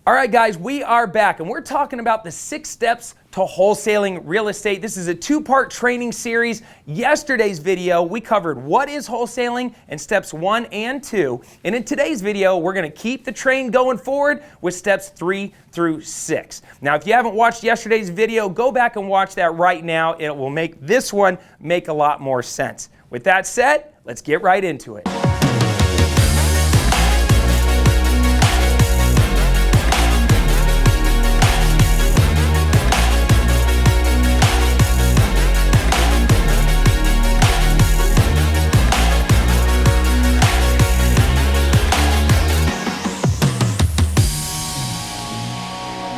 All right, guys, we are back, and we're talking about the 6 steps to wholesaling real estate. This is a 2-part training series. Yesterday's video, we covered what is wholesaling and steps 1 and 2. And in today's video, we're going to keep the train going forward with steps 3 through 6. Now, if you haven't watched yesterday's video, go back and watch that right now. It will make this one make a lot more sense. With that said, let's get right into it.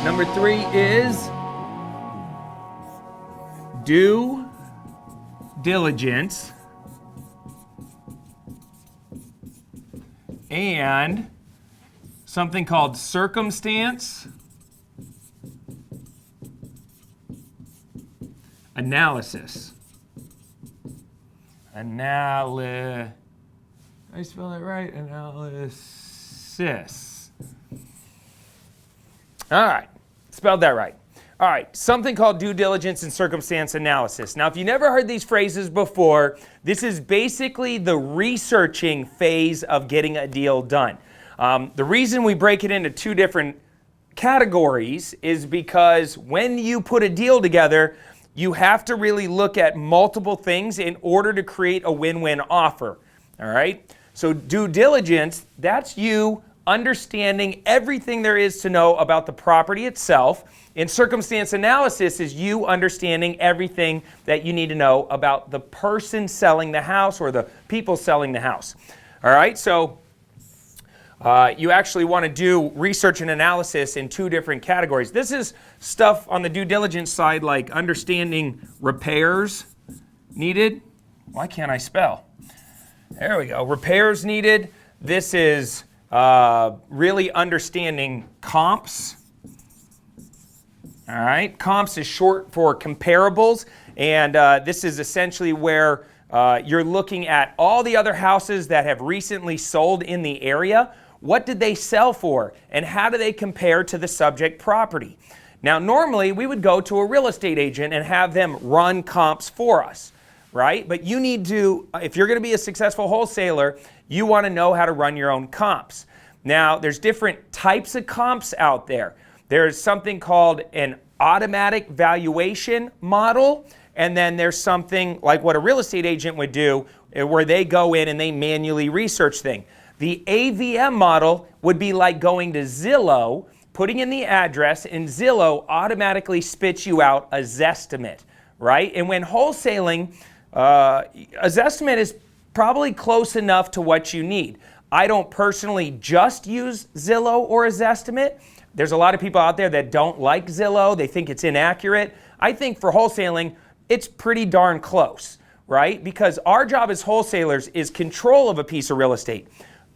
Number 3 is due diligence and something called circumstance analysis. Did I spell that right? Analysis. All right. Spelled that right. All right, something called due diligence and circumstance analysis. Now, if you never heard these phrases before, this is basically the researching phase of getting a deal done. The reason we break it into 2 different categories is because when you put a deal together, you have to really look at multiple things in order to create a win-win offer. All right? So due diligence, that's you understanding everything there is to know about the property itself. And circumstance analysis is you understanding everything that you need to know about the person selling the house or the people selling the house. All right, so you actually want to do research and analysis in 2 different categories. This is stuff on the due diligence side like understanding repairs needed. Why can't I spell? There we go. Repairs needed. This is really understanding comps. All right, comps is short for comparables, and this is essentially where you're looking at all the other houses that have recently sold in the area. What did they sell for, and how do they compare to the subject property? Now, normally we would go to a real estate agent and have them run comps for us, right? But you need to, if you're going to be a successful wholesaler, you want to know how to run your own comps. Now, there's different types of comps out there. There's something called an automatic valuation model, and then there's something like what a real estate agent would do where they go in and they manually research things. The AVM model would be like going to Zillow, putting in the address, and Zillow automatically spits you out a Zestimate, right? And when wholesaling, a Zestimate is probably close enough to what you need. I don't personally just use Zillow or a Zestimate. There's a lot of people out there that don't like Zillow. They think it's inaccurate. I think for wholesaling, it's pretty darn close, right? Because our job as wholesalers is control of a piece of real estate.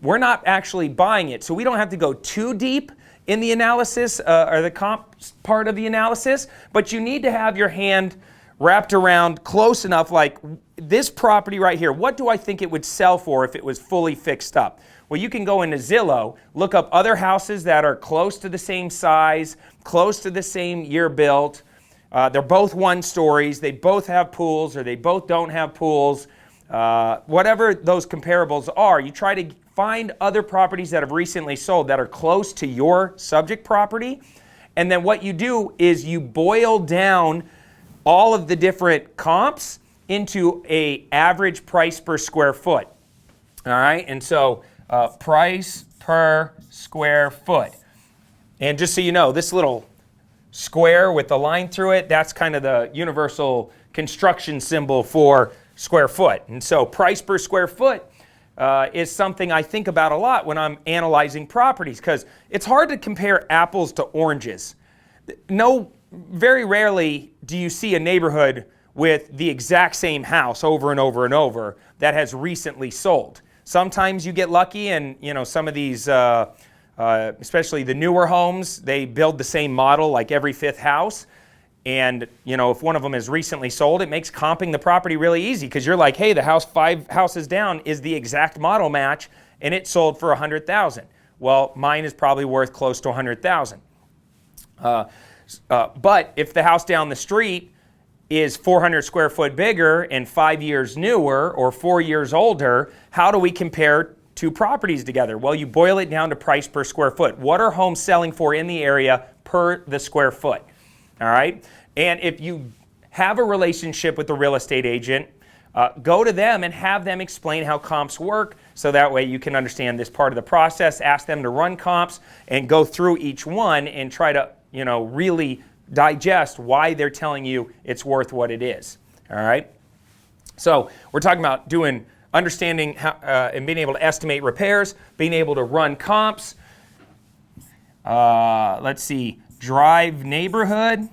We're not actually buying it, so we don't have to go too deep in the analysis or the comp part of the analysis, but you need to have your hand wrapped around close enough, like this property right here, what do I think it would sell for if it was fully fixed up? Well, you can go into Zillow, look up other houses that are close to the same size, close to the same year built. They're both 1 stories, they both have pools, or they both don't have pools. Whatever those comparables are, you try to find other properties that have recently sold that are close to your subject property. And then what you do is you boil down all of the different comps into a average price per square foot. All right, and so price per square foot. And just so you know, this little square with the line through it, that's kind of the universal construction symbol for square foot. And so price per square foot is something I think about a lot when I'm analyzing properties, because it's hard to compare apples to oranges. Very rarely do you see a neighborhood with the exact same house over and over and over that has recently sold. Sometimes you get lucky, and some of these, especially the newer homes, they build the same model like every 5th house. And if one of them is recently sold, it makes comping the property really easy, because you're like, hey, the house 5 houses down is the exact model match, and it sold for $100,000. Well, mine is probably worth close to $100,000. But if the house down the street is 400 square foot bigger and 5 years newer or 4 years older, how do we compare two properties together? Well, you boil it down to price per square foot. What are homes selling for in the area per the square foot? All right. And if you have a relationship with the real estate agent, go to them and have them explain how comps work, so that way you can understand this part of the process. Ask them to run comps and go through each one and try to, really digest why they're telling you it's worth what it is. All right. So we're talking about understanding how, and being able to estimate repairs, being able to run comps. Let's see, drive neighborhood.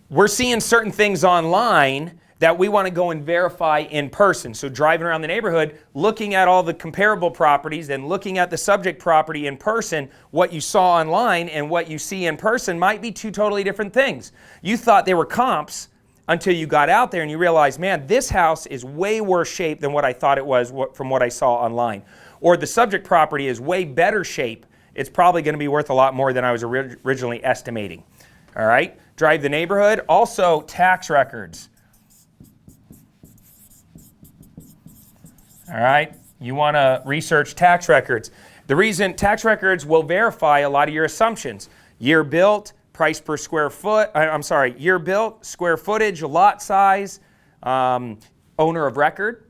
We're seeing certain things online that we want to go and verify in person. So driving around the neighborhood, looking at all the comparable properties and looking at the subject property in person, what you saw online and what you see in person might be two totally different things. You thought they were comps until you got out there and you realized, man, this house is way worse shape than what I thought it was from what I saw online. Or the subject property is way better shape. It's probably going to be worth a lot more than I was originally estimating. All right, drive the neighborhood. Also, tax records. All right, you want to research tax records. The reason tax records will verify a lot of your assumptions. Year built, price per square foot, year built, square footage, lot size, owner of record,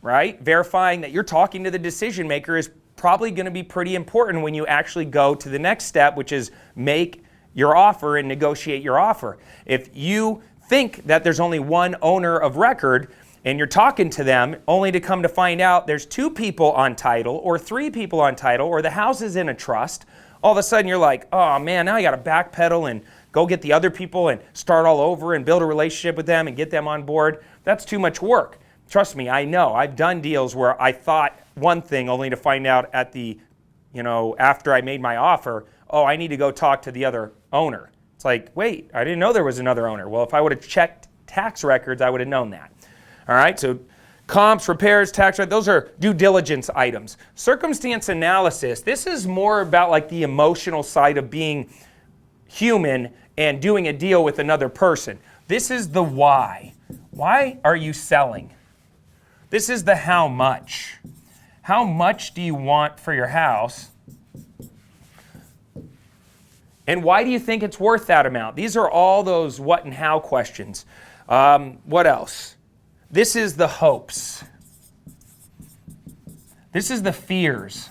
right? Verifying that you're talking to the decision maker is probably going to be pretty important when you actually go to the next step, which is make your offer and negotiate your offer. If you think that there's only one owner of record and you're talking to them only to come to find out there's 2 people on title or 3 people on title or the house is in a trust, all of a sudden you're like, oh man, now I got to backpedal and go get the other people and start all over and build a relationship with them and get them on board. That's too much work. Trust me, I know. I've done deals where I thought one thing only to find out at the, after I made my offer, oh, I need to go talk to the other owner. It's like, wait, I didn't know there was another owner. Well, if I would have checked tax records, I would have known that. All right, so comps, repairs, tax records, those are due diligence items. Circumstance analysis, this is more about like the emotional side of being human and doing a deal with another person. This is the why. Why are you selling? This is the how much. How much do you want for your house? And why do you think it's worth that amount? These are all those what and how questions. What else? This is the hopes. This is the fears.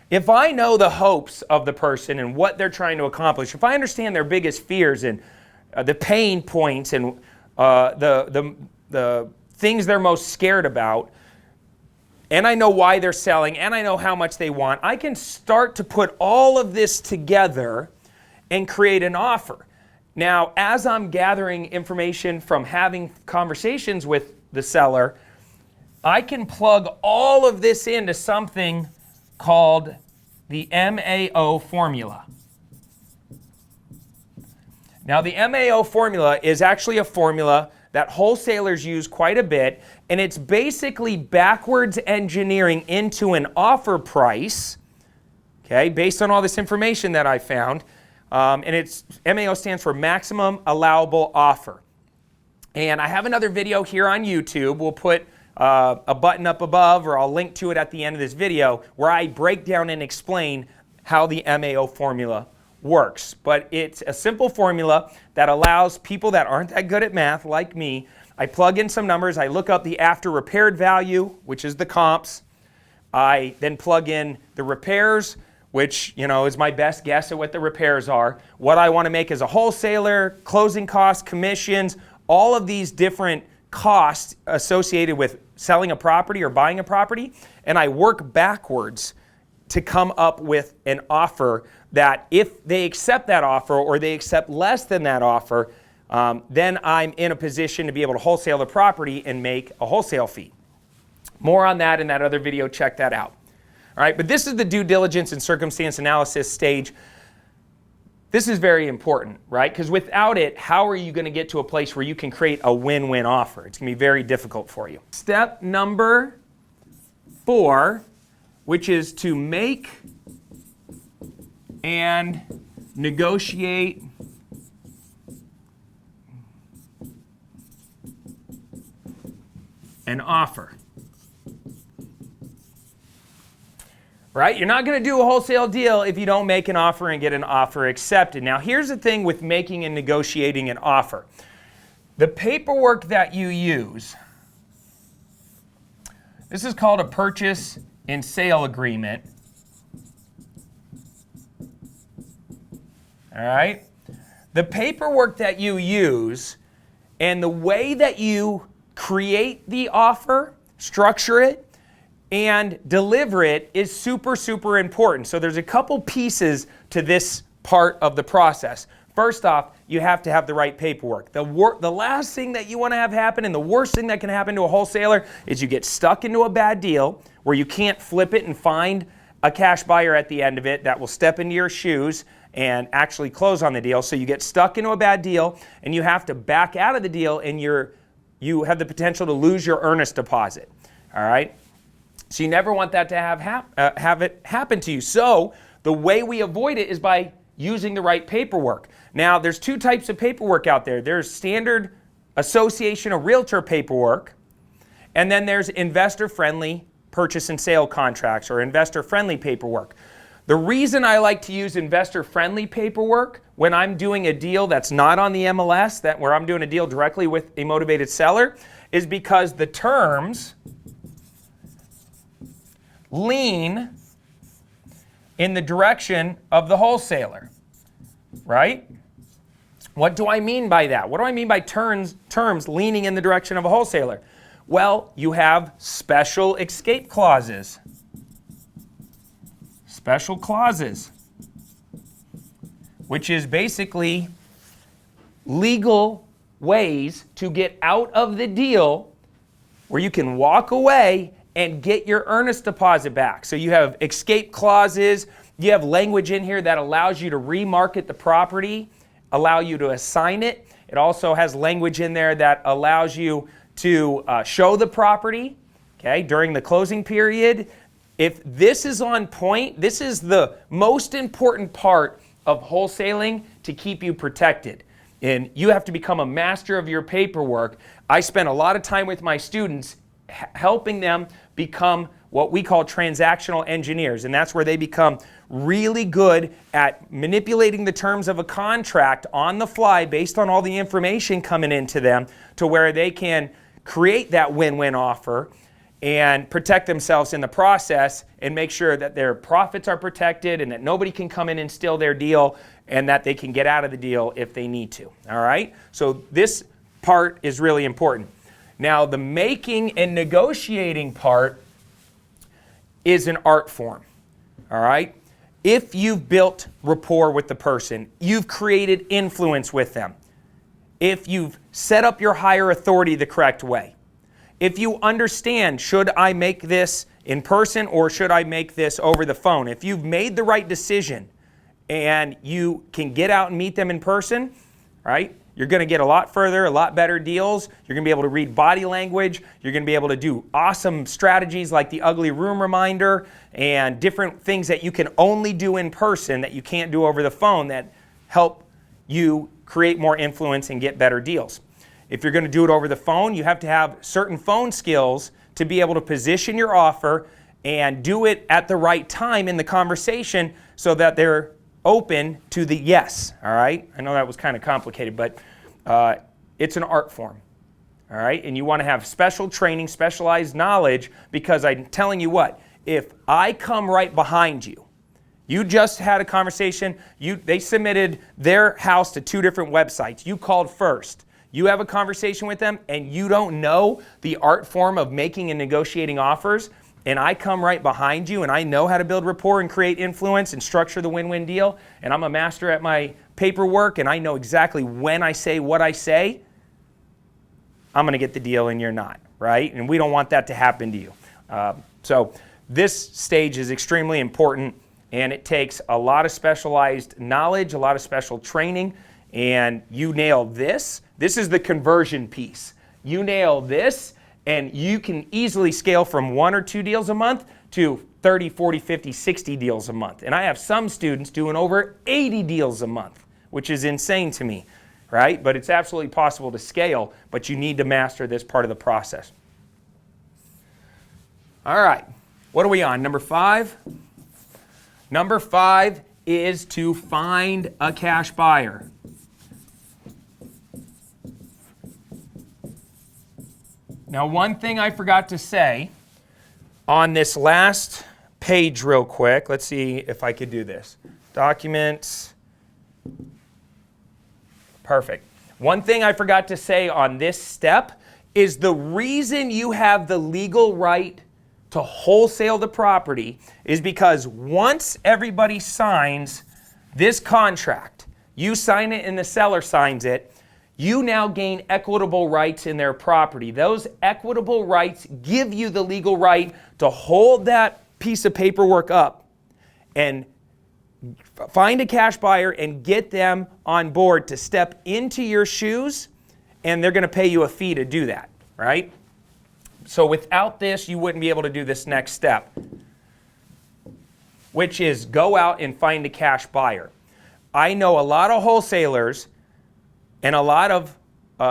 If I know the hopes of the person and what they're trying to accomplish, if I understand their biggest fears and the pain points and the things they're most scared about, and I know why they're selling, and I know how much they want, I can start to put all of this together and create an offer. Now, as I'm gathering information from having conversations with the seller, I can plug all of this into something called the MAO formula. Now, the MAO formula is actually a formula that wholesalers use quite a bit, and it's basically backwards engineering into an offer price, okay, based on all this information that I found. And MAO stands for maximum allowable offer. And I have another video here on YouTube. We'll put a button up above, or I'll link to it at the end of this video, where I break down and explain how the MAO formula works. But it's a simple formula that allows people that aren't that good at math, like me, I plug in some numbers, I look up the after repaired value, which is the comps. I then plug in the repairs, which is my best guess at what the repairs are, what I want to make as a wholesaler, closing costs, commissions, all of these different costs associated with selling a property or buying a property, and I work backwards to come up with an offer that if they accept that offer or they accept less than that offer, then I'm in a position to be able to wholesale the property and make a wholesale fee. More on that in that other video, check that out. All right, but this is the due diligence and circumstance analysis stage. This is very important, right? Because without it, how are you going to get to a place where you can create a win-win offer? It's going to be very difficult for you. Step number 4, which is to make and negotiate an offer. Right? You're not going to do a wholesale deal if you don't make an offer and get an offer accepted. Now, here's the thing with making and negotiating an offer. The paperwork that you use, this is called a purchase and sale agreement. All right? The paperwork that you use and the way that you create the offer, structure it, and deliver it is super, super important. So there's a couple pieces to this part of the process. First off, you have to have the right paperwork. The last thing that you want to have happen, and the worst thing that can happen to a wholesaler, is you get stuck into a bad deal where you can't flip it and find a cash buyer at the end of it that will step into your shoes and actually close on the deal. So you get stuck into a bad deal and you have to back out of the deal, and you have the potential to lose your earnest deposit. All right? So you never want that to have it happen to you. So the way we avoid it is by using the right paperwork. Now, there's 2 types of paperwork out there. There's standard Association of Realtor paperwork, and then there's investor-friendly purchase and sale contracts or investor-friendly paperwork. The reason I like to use investor-friendly paperwork when I'm doing a deal that's not on the MLS, where I'm doing a deal directly with a motivated seller, is because the terms lean in the direction of the wholesaler, right? What do I mean by that? What do I mean by terms leaning in the direction of a wholesaler? Well, you have special escape clauses. Special clauses, which is basically legal ways to get out of the deal where you can walk away and get your earnest deposit back. So you have escape clauses, you have language in here that allows you to remarket the property, allow you to assign it. It also has language in there that allows you to show the property, okay, during the closing period. If this is on point, this is the most important part of wholesaling to keep you protected. And you have to become a master of your paperwork. I spend a lot of time with my students helping them become what we call transactional engineers. And that's where they become really good at manipulating the terms of a contract on the fly based on all the information coming into them to where they can create that win-win offer and protect themselves in the process and make sure that their profits are protected and that nobody can come in and steal their deal and that they can get out of the deal if they need to. All right? So this part is really important. Now, the making and negotiating part is an art form. All right? If you've built rapport with the person, you've created influence with them, if you've set up your higher authority the correct way, if you understand, should I make this in person or should I make this over the phone? If you've made the right decision and you can get out and meet them in person, right? You're going to get a lot further, a lot better deals. You're going to be able to read body language. You're going to be able to do awesome strategies like the ugly room reminder and different things that you can only do in person that you can't do over the phone that help you create more influence and get better deals. If you're going to do it over the phone, you have to have certain phone skills to be able to position your offer and do it at the right time in the conversation so that they're open to the yes, all right? I know that was kind of complicated, but it's an art form, all right? And you want to have special training, specialized knowledge, because I'm telling you what, if I come right behind you, you just had a conversation, they submitted their house to 2 different websites, you called first, you have a conversation with them, and you don't know the art form of making and negotiating offers, and I come right behind you and I know how to build rapport and create influence and structure the win-win deal, and I'm a master at my paperwork and I know exactly when I say what I say, I'm going to get the deal and you're not, right? And we don't want that to happen to you. So this stage is extremely important and it takes a lot of specialized knowledge, a lot of special training, and you nail this. This is the conversion piece. You nail this, and you can easily scale from 1 or 2 deals a month to 30, 40, 50, 60 deals a month. And I have some students doing over 80 deals a month, which is insane to me, right? But it's absolutely possible to scale, but you need to master this part of the process. All right, what are we on? Number 5? Number 5 is to find a cash buyer. Now, one thing I forgot to say on this last page real quick, let's see if I could do this. Documents. Perfect. One thing I forgot to say on this step is the reason you have the legal right to wholesale the property is because once everybody signs this contract, you sign it and the seller signs it, you now gain equitable rights in their property. Those equitable rights give you the legal right to hold that piece of paperwork up and find a cash buyer and get them on board to step into your shoes, and they're going to pay you a fee to do that, right? So without this, you wouldn't be able to do this next step, which is go out and find a cash buyer. I know a lot of wholesalers and a lot of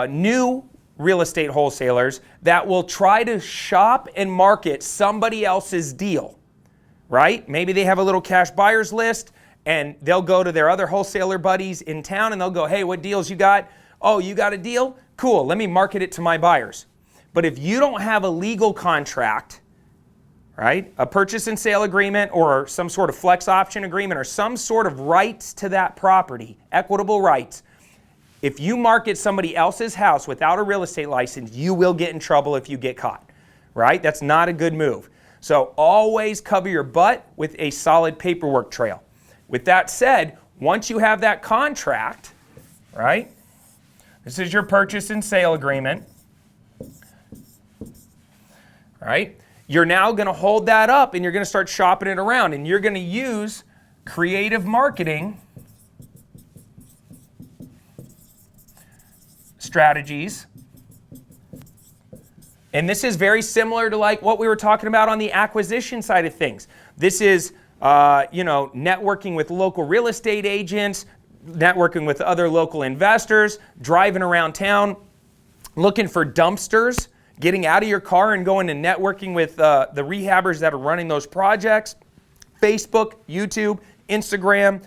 new real estate wholesalers that will try to shop and market somebody else's deal, right? Maybe they have a little cash buyers list and they'll go to their other wholesaler buddies in town and they'll go, hey, what deals you got? Oh, you got a deal? Cool, let me market it to my buyers. But if you don't have a legal contract, right, a purchase and sale agreement or some sort of flex option agreement or some sort of rights to that property, equitable rights, if you market somebody else's house without a real estate license, you will get in trouble if you get caught, right? That's not a good move. So always cover your butt with a solid paperwork trail. With that said, once you have that contract, right? This is your purchase and sale agreement, right? You're now going to hold that up and you're going to start shopping it around and you're going to use creative marketing strategies. And this is very similar to like what we were talking about on the acquisition side of things. This is, networking with local real estate agents, networking with other local investors, driving around town, looking for dumpsters, getting out of your car and going and networking with the rehabbers that are running those projects, Facebook, YouTube, Instagram.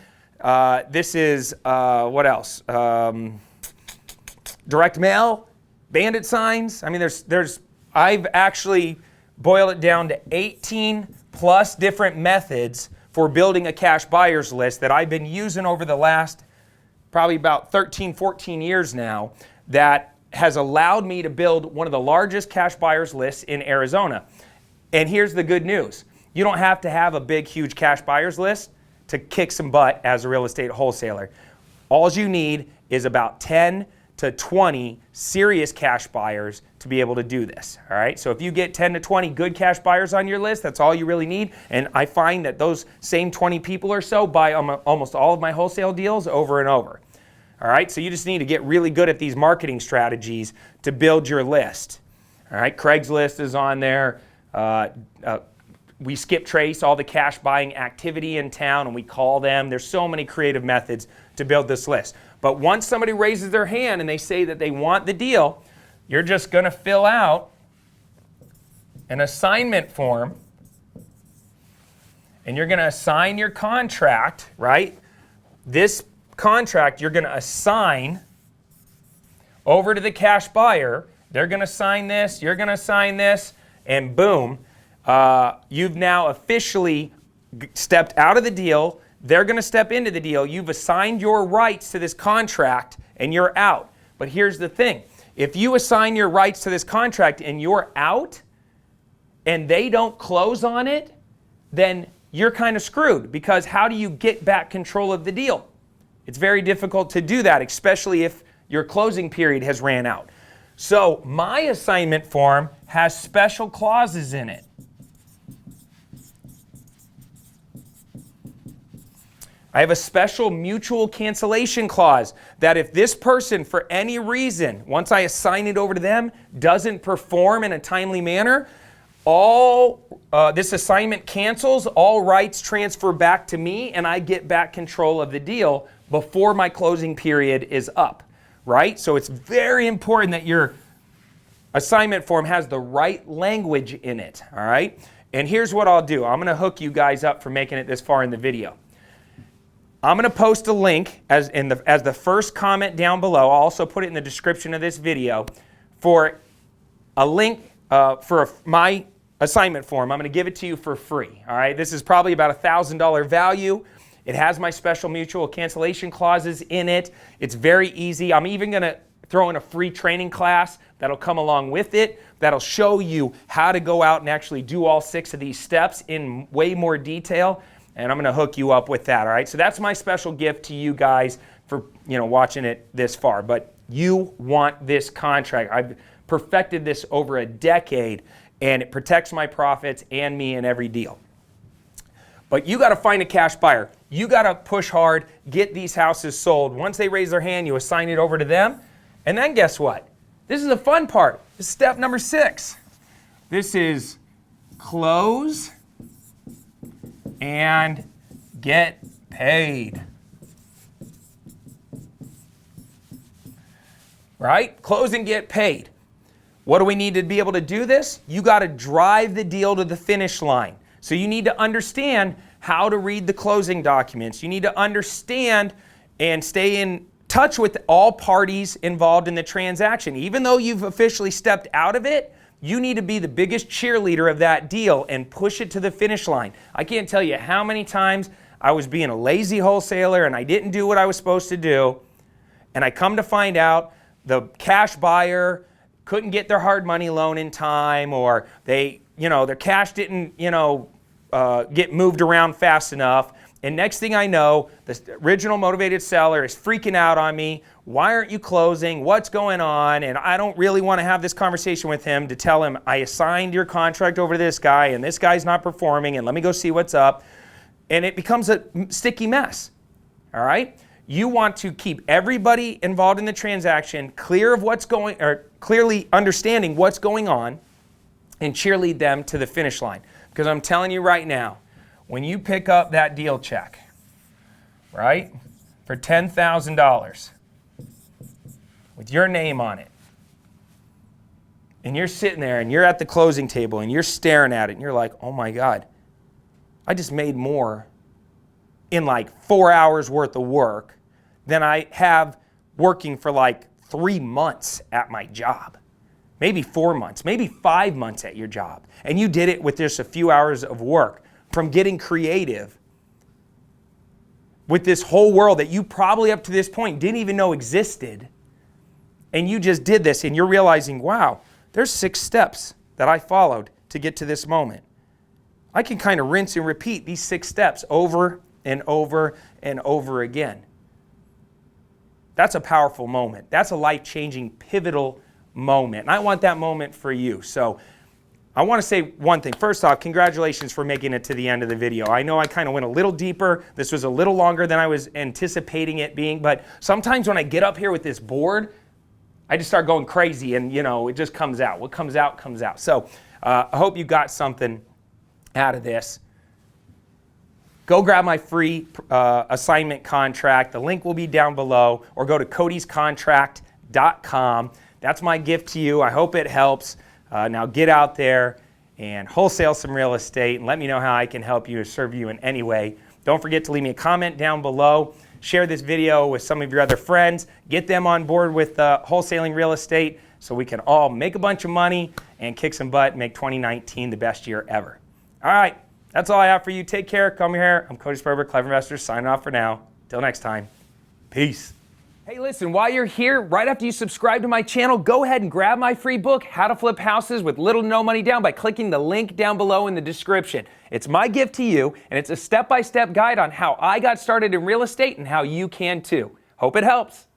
This is, what else? Direct mail, bandit signs. I mean, I've actually boiled it down to 18 plus different methods for building a cash buyers list that I've been using over the last probably about 13, 14 years now that has allowed me to build one of the largest cash buyers lists in Arizona. And here's the good news. You don't have to have a big, huge cash buyers list to kick some butt as a real estate wholesaler. All you need is about 10 to 20 serious cash buyers to be able to do this, all right? So if you get 10 to 20 good cash buyers on your list, that's all you really need. And I find that those same 20 people or so buy almost all of my wholesale deals over and over, all right? So you just need to get really good at these marketing strategies to build your list, all right? Craigslist is on there. We skip trace all the cash buying activity in town and we call them. There's so many creative methods to build this list. But once somebody raises their hand and they say that they want the deal, you're just going to fill out an assignment form and you're going to assign your contract, right? This contract you're going to assign over to the cash buyer. They're going to sign this, you're going to sign this, and boom, you've now officially stepped out of the deal. They're going to step into the deal. You've assigned your rights to this contract and you're out. But here's the thing. If you assign your rights to this contract and you're out and they don't close on it, then you're kind of screwed because how do you get back control of the deal? It's very difficult to do that, especially if your closing period has ran out. So my assignment form has special clauses in it. I have a special mutual cancellation clause that if this person, for any reason, once I assign it over to them, doesn't perform in a timely manner, this assignment cancels, all rights transfer back to me, and I get back control of the deal before my closing period is up, right? So it's very important that your assignment form has the right language in it, all right? And here's what I'll do. I'm going to hook you guys up for making it this far in the video. I'm going to post a link as the first comment down below. I'll also put it in the description of this video for a link for my assignment form. I'm going to give it to you for free. All right. This is probably about $1,000 value. It has my special mutual cancellation clauses in it. It's very easy. I'm even going to throw in a free training class that'll come along with it that'll show you how to go out and actually do all 6 of these steps in way more detail. And I'm going to hook you up with that. All right. So that's my special gift to you guys for watching it this far. But you want this contract. I've perfected this over a decade, and it protects my profits and me in every deal. But you got to find a cash buyer. You got to push hard, get these houses sold. Once they raise their hand, you assign it over to them. And then guess what? This is the fun part. This is step number 6. This is close and get paid. Right? Close and get paid. What do we need to be able to do this? You got to drive the deal to the finish line. So you need to understand how to read the closing documents. You need to understand and stay in touch with all parties involved in the transaction. Even though you've officially stepped out of it, you need to be the biggest cheerleader of that deal and push it to the finish line. I can't tell you how many times I was being a lazy wholesaler and I didn't do what I was supposed to do. And I come to find out the cash buyer couldn't get their hard money loan in time, or they, their cash didn't, get moved around fast enough. And next thing I know, the original motivated seller is freaking out on me. Why aren't you closing? What's going on? And I don't really want to have this conversation with him to tell him I assigned your contract over to this guy and this guy's not performing and let me go see what's up. And it becomes a sticky mess. All right? You want to keep everybody involved in the transaction clear of what's going, or clearly understanding what's going on, and cheerlead them to the finish line. Because I'm telling you right now, when you pick up that deal check, right, for $10,000 with your name on it, and you're sitting there and you're at the closing table and you're staring at it and you're like, oh my God, I just made more in like 4 hours worth of work than I have working for like 3 months at my job. Maybe 4 months, maybe 5 months at your job. And you did it with just a few hours of work from getting creative with this whole world that you probably up to this point didn't even know existed. And you just did this and you're realizing, wow, there's 6 steps that I followed to get to this moment. I can kind of rinse and repeat these 6 steps over and over and over again. That's a powerful moment. That's a life-changing, pivotal moment. And I want that moment for you. So I want to say one thing. First off, congratulations for making it to the end of the video. I know I kind of went a little deeper. This was a little longer than I was anticipating it being. But sometimes when I get up here with this board, I just start going crazy and, it just comes out. What comes out, comes out. So I hope you got something out of this. Go grab my free assignment contract. The link will be down below, or go to codyscontract.com. That's my gift to you. I hope it helps. Now get out there and wholesale some real estate and let me know how I can help you or serve you in any way. Don't forget to leave me a comment down below. Share this video with some of your other friends. Get them on board with wholesaling real estate so we can all make a bunch of money and kick some butt and make 2019 the best year ever. All right. That's all I have for you. Take care. Come here. I'm Cody Sperber, Clever Investor, signing off for now. Till next time. Peace. Hey, listen, while you're here, right after you subscribe to my channel, go ahead and grab my free book, How to Flip Houses with Little to No Money Down, by clicking the link down below in the description. It's my gift to you, and it's a step-by-step guide on how I got started in real estate and how you can too. Hope it helps.